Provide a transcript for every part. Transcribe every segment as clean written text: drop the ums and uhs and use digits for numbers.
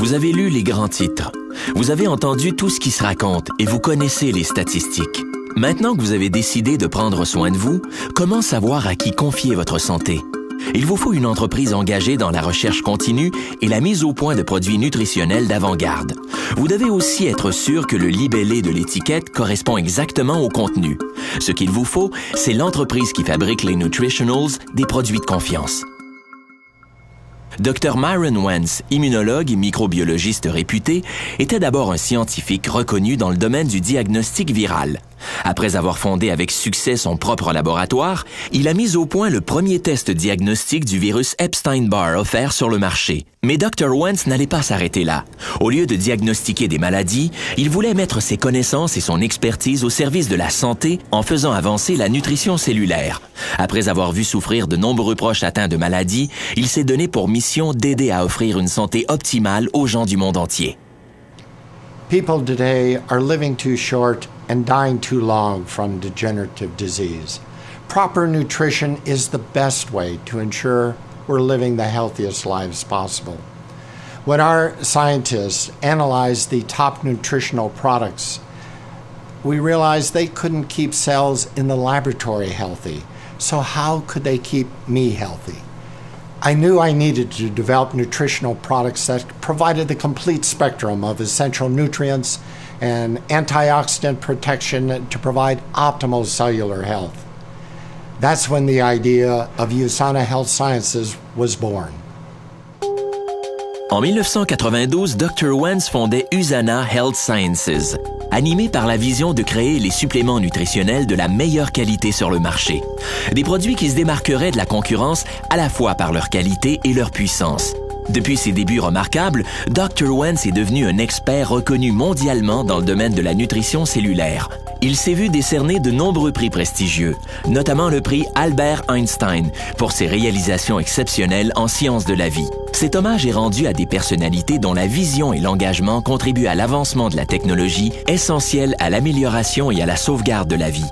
Vous avez lu les grands titres. Vous avez entendu tout ce qui se raconte et vous connaissez les statistiques. Maintenant que vous avez décidé de prendre soin de vous, comment savoir à qui confier votre santé? Il vous faut une entreprise engagée dans la recherche continue et la mise au point de produits nutritionnels d'avant-garde. Vous devez aussi être sûr que le libellé de l'étiquette correspond exactement au contenu. Ce qu'il vous faut, c'est l'entreprise qui fabrique les Nutritionals, des produits de confiance. Dr. Myron Wentz, immunologue et microbiologiste réputé, était d'abord un scientifique reconnu dans le domaine du diagnostic viral. Après avoir fondé avec succès son propre laboratoire, il a mis au point le premier test diagnostique du virus Epstein-Barr offert sur le marché. Mais Dr. Wentz n'allait pas s'arrêter là. Au lieu de diagnostiquer des maladies, il voulait mettre ses connaissances et son expertise au service de la santé en faisant avancer la nutrition cellulaire. Après avoir vu souffrir de nombreux proches atteints de maladies, il s'est donné pour mission d'aider à offrir une santé optimale aux gens du monde entier. People today are living too short and dying too long from degenerative disease. Proper nutrition is the best way to ensure we're living the healthiest lives possible. When our scientists analyzed the top nutritional products, we realized they couldn't keep cells in the laboratory healthy. So how could they keep me healthy? I knew I needed to develop nutritional products that provided the complete spectrum of essential nutrients and antioxidant protection to provide optimal cellular health. That's when the idea of USANA Health Sciences was born. En 1992, Dr. Wentz fondait USANA Health Sciences, animé par la vision de créer les suppléments nutritionnels de la meilleure qualité sur le marché. Des produits qui se démarqueraient de la concurrence à la fois par leur qualité et leur puissance. Depuis ses débuts remarquables, Dr. Wentz est devenu un expert reconnu mondialement dans le domaine de la nutrition cellulaire. Il s'est vu décerner de nombreux prix prestigieux, notamment le prix Albert Einstein pour ses réalisations exceptionnelles en sciences de la vie. Cet hommage est rendu à des personnalités dont la vision et l'engagement contribuent à l'avancement de la technologie essentielle à l'amélioration et à la sauvegarde de la vie.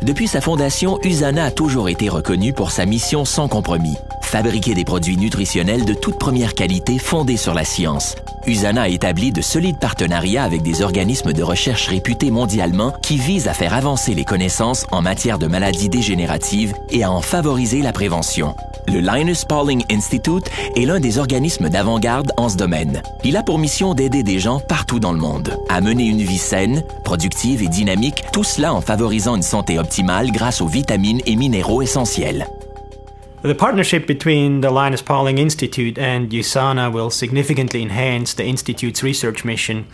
Depuis sa fondation, USANA a toujours été reconnue pour sa mission sans compromis, fabriquer des produits nutritionnels de toute première qualité fondés sur la science. USANA a établi de solides partenariats avec des organismes de recherche réputés mondialement qui visent à faire avancer les connaissances en matière de maladies dégénératives et à en favoriser la prévention. Le Linus Pauling Institute est l'un des organismes d'avant-garde en ce domaine. Il a pour mission d'aider des gens partout dans le monde à mener une vie saine, productive et dynamique, tout cela en favorisant une santé optimale grâce aux vitamines et minéraux essentiels. The partnership between the Linus Pauling Institute and USANA will significantly enhance the Institute's research mission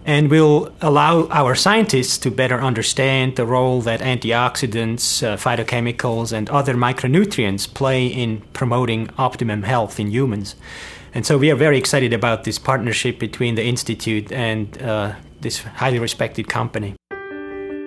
and will allow our scientists to better understand the role that antioxidants, phytochemicals, and other micronutrients play in promoting optimum health in humans. And so we are very excited about this partnership between the Institute and this highly respected company.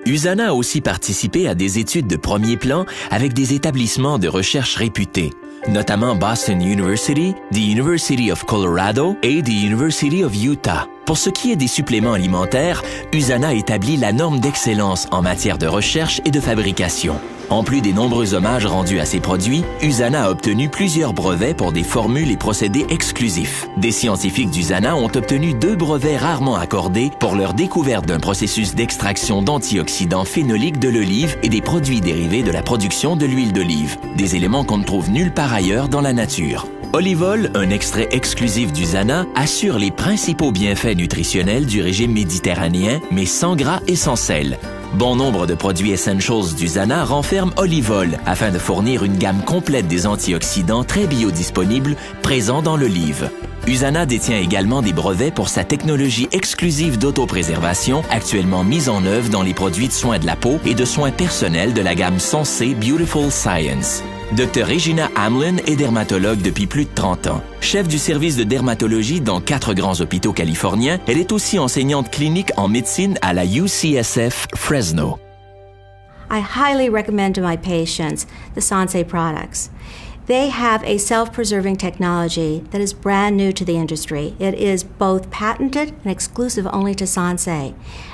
USANA a aussi participé à des études de premier plan avec des établissements de recherche réputés, notamment Boston University, the University of Colorado et the University of Utah. Pour ce qui est des suppléments alimentaires, USANA établit la norme d'excellence en matière de recherche et de fabrication. En plus des nombreux hommages rendus à ces produits, USANA a obtenu plusieurs brevets pour des formules et procédés exclusifs. Des scientifiques d'USANA ont obtenu 2 brevets rarement accordés pour leur découverte d'un processus d'extraction d'antioxydants phénoliques de l'olive et des produits dérivés de la production de l'huile d'olive, des éléments qu'on ne trouve nulle part ailleurs dans la nature. Olivol, un extrait exclusif d'USANA, assure les principaux bienfaits nutritionnels du régime méditerranéen, mais sans gras et sans sel. Bon nombre de produits essentials d'USANA renferment Olivol afin de fournir une gamme complète des antioxydants très biodisponibles présents dans l'olive. USANA détient également des brevets pour sa technologie exclusive d'autopréservation actuellement mise en œuvre dans les produits de soins de la peau et de soins personnels de la gamme Sensei Beautiful Science. Dr. Regina Hamlin est dermatologue depuis plus de 30 ans. Chef du service de dermatologie dans 4 grands hôpitaux californiens, elle est aussi enseignante clinique en médecine à la UCSF Fresno. I highly recommend to my patients the Sensei products. They have a self-preserving technology that is brand new to the industry. It is both patented and exclusive only to Sensei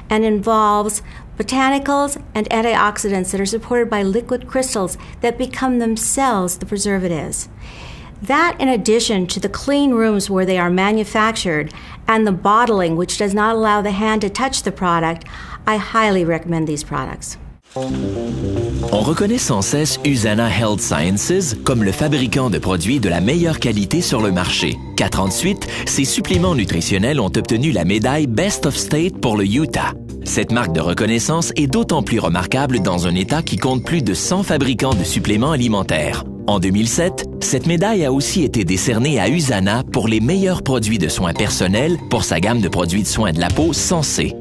and involves botanicals and antioxidants that are supported by liquid crystals that become themselves the preservatives. That, in addition to the clean rooms where they are manufactured and the bottling, which does not allow the hand to touch the product, I highly recommend these products. On reconnaît sans cesse USANA Health Sciences comme le fabricant de produits de la meilleure qualité sur le marché. 4 ans de suite, ces suppléments nutritionnels ont obtenu la médaille Best of State pour le Utah. Cette marque de reconnaissance est d'autant plus remarquable dans un État qui compte plus de 100 fabricants de suppléments alimentaires. En 2007, cette médaille a aussi été décernée à USANA pour les meilleurs produits de soins personnels pour sa gamme de produits de soins de la peau Sensé.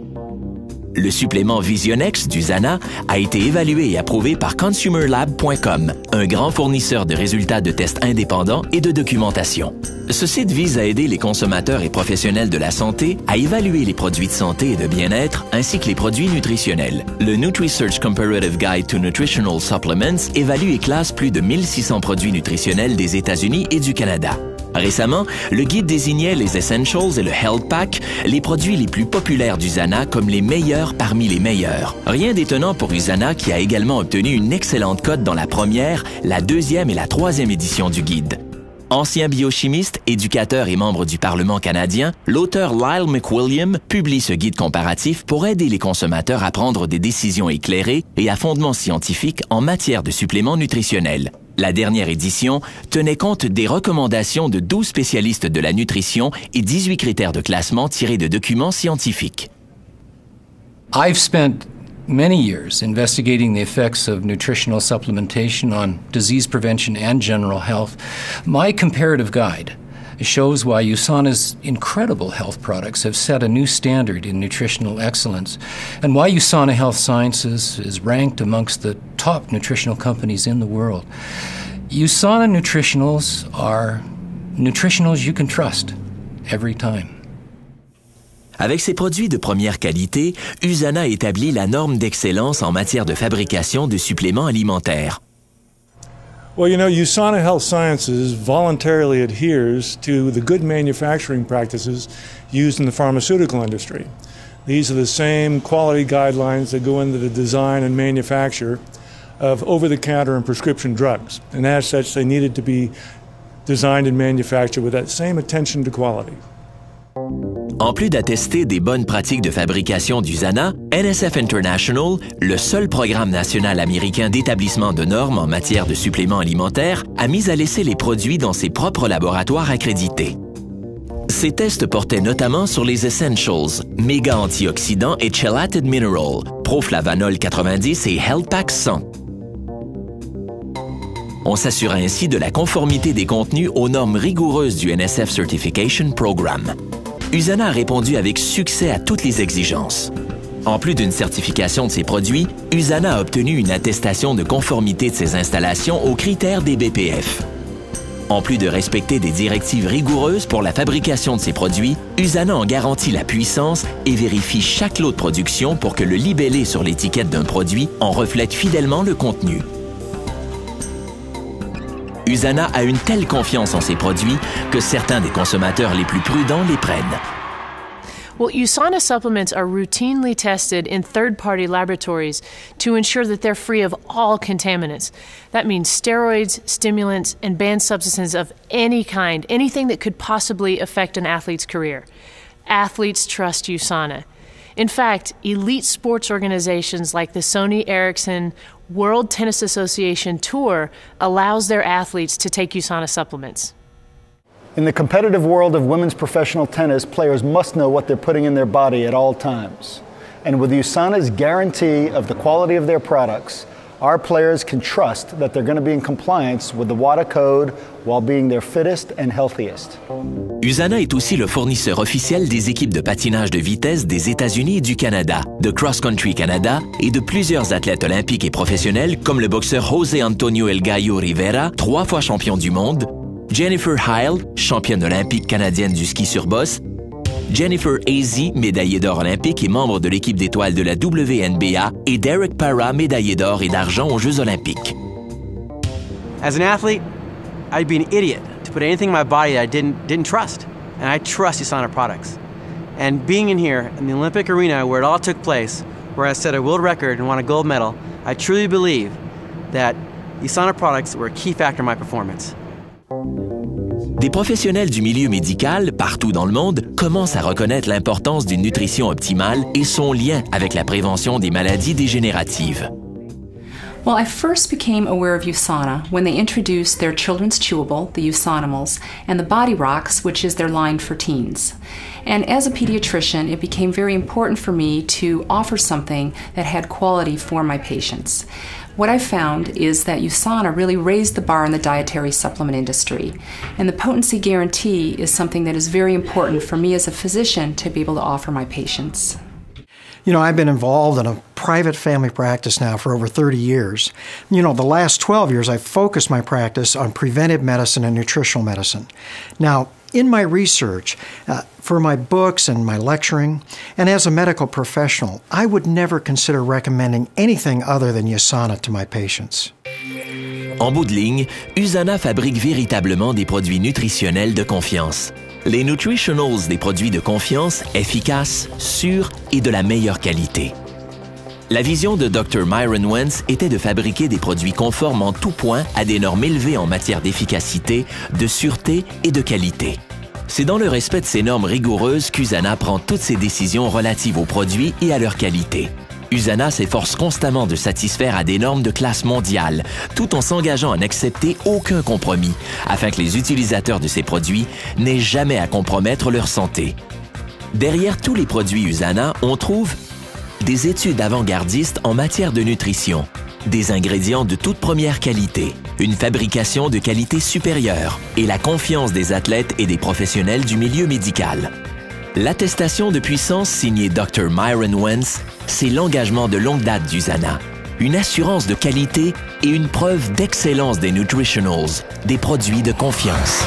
Le supplément Visionex d'USANA a été évalué et approuvé par ConsumerLab.com, un grand fournisseur de résultats de tests indépendants et de documentation. Ce site vise à aider les consommateurs et professionnels de la santé à évaluer les produits de santé et de bien-être ainsi que les produits nutritionnels. Le NutriSearch Comparative Guide to Nutritional Supplements évalue et classe plus de 1600 produits nutritionnels des États-Unis et du Canada. Récemment, le guide désignait les Essentials et le Health Pack, les produits les plus populaires d'USANA comme les meilleurs parmi les meilleurs. Rien d'étonnant pour USANA qui a également obtenu une excellente cote dans la première, la deuxième et la troisième édition du guide. Ancien biochimiste, éducateur et membre du Parlement canadien, l'auteur Lyle McWilliam publie ce guide comparatif pour aider les consommateurs à prendre des décisions éclairées et à fondement scientifique en matière de suppléments nutritionnels. La dernière édition tenait compte des recommandations de 12 spécialistes de la nutrition et 18 critères de classement tirés de documents scientifiques. I've spent many years investigating the effects of nutritional supplementation on disease prevention and general health. My comparative guide shows why USANA's incredible health products have set a new standard in nutritional excellence, and why USANA Health Sciences is ranked amongst the top nutritional companies in the world. USANA Nutritionals are nutritionals you can trust every time. Avec ses produits de première qualité, USANA établit la norme d'excellence en matière de fabrication de suppléments alimentaires. Well, you know, USANA Health Sciences voluntarily adheres to the good manufacturing practices used in the pharmaceutical industry. These are the same quality guidelines that go into the design and manufacture of over-the-counter and prescription drugs. And as such, they needed to be designed and manufactured with that same attention to quality. En plus d'attester des bonnes pratiques de fabrication d'USANA, NSF International, le seul programme national américain d'établissement de normes en matière de suppléments alimentaires, a mis à l'essai les produits dans ses propres laboratoires accrédités. Ces tests portaient notamment sur les Essentials, méga antioxydants et chelated mineral, Proflavanol 90 et Health Pack 100. On s'assura ainsi de la conformité des contenus aux normes rigoureuses du NSF Certification Program. USANA a répondu avec succès à toutes les exigences. En plus d'une certification de ses produits, USANA a obtenu une attestation de conformité de ses installations aux critères des BPF. En plus de respecter des directives rigoureuses pour la fabrication de ses produits, USANA en garantit la puissance et vérifie chaque lot de production pour que le libellé sur l'étiquette d'un produit en reflète fidèlement le contenu. USANA a une telle confiance en ses produits que certains des consommateurs les plus prudents les prennent. Well, USANA supplements are routinely tested in third-party laboratories to ensure that they're free of all contaminants. That means steroids, stimulants, and banned substances of any kind, anything that could possibly affect an athlete's career. Athletes trust USANA. In fact, elite sports organizations like the Sony Ericsson World Tennis Association Tour allows their athletes to take USANA supplements. In the competitive world of women's professional tennis, players must know what they're putting in their body at all times. And with USANA's guarantee of the quality of their products, our players can trust that they're going to be in compliance with the WADA code while being their fittest and healthiest. USANA est aussi le fournisseur officiel des équipes de patinage de vitesse des États-Unis et du Canada, de Cross Country Canada et de plusieurs athlètes olympiques et professionnels comme le boxeur José Antonio El Gallo Rivera, 3 fois champion du monde, Jennifer Heil, championne olympique canadienne du ski sur bosse, Jennifer Azzi, médaillée d'or olympique et membre de l'équipe d'étoiles de la WNBA, et Derek Parra, médaillé d'or et d'argent aux Jeux olympiques. As an athlete, I'd be an idiot to put anything in my body that I didn't trust. And I trust USANA products. And being in here in the Olympic arena where it all took place, where I set a world record and won a gold medal, I truly believe that USANA products were a key factor in my performance. Des professionnels du milieu médical, partout dans le monde, commencent à reconnaître l'importance d'une nutrition optimale et son lien avec la prévention des maladies dégénératives. Well, I first became aware of USANA when they introduced their children's chewable, the USANimals, and the Body Rocks, which is their line for teens. And as a pediatrician, it became very important for me to offer something that had quality for my patients. What I found is that USANA really raised the bar in the dietary supplement industry. And the potency guarantee is something that is very important for me as a physician to be able to offer my patients. You know, I've been involved in a private family practice now for over 30 years. You know, the last 12 years I've focused my practice on preventive medicine and nutritional medicine. Now, in my research, for my books and my lecturing, and as a medical professional, I would never consider recommending anything other than USANA to my patients. En bout de ligne, USANA fabrique véritablement des produits nutritionnels de confiance. Les Nutritionals, des produits de confiance, efficaces, sûrs et de la meilleure qualité. La vision de Dr. Myron Wentz était de fabriquer des produits conformes en tout point à des normes élevées en matière d'efficacité, de sûreté et de qualité. C'est dans le respect de ces normes rigoureuses qu'USANA prend toutes ses décisions relatives aux produits et à leur qualité. USANA s'efforce constamment de satisfaire à des normes de classe mondiale, tout en s'engageant à n'accepter aucun compromis, afin que les utilisateurs de ces produits n'aient jamais à compromettre leur santé. Derrière tous les produits USANA, on trouve des études avant-gardistes en matière de nutrition, des ingrédients de toute première qualité, une fabrication de qualité supérieure et la confiance des athlètes et des professionnels du milieu médical. L'attestation de puissance signée Dr. Myron Wentz, c'est l'engagement de longue date d'USANA, une assurance de qualité et une preuve d'excellence des Nutritionals, des produits de confiance.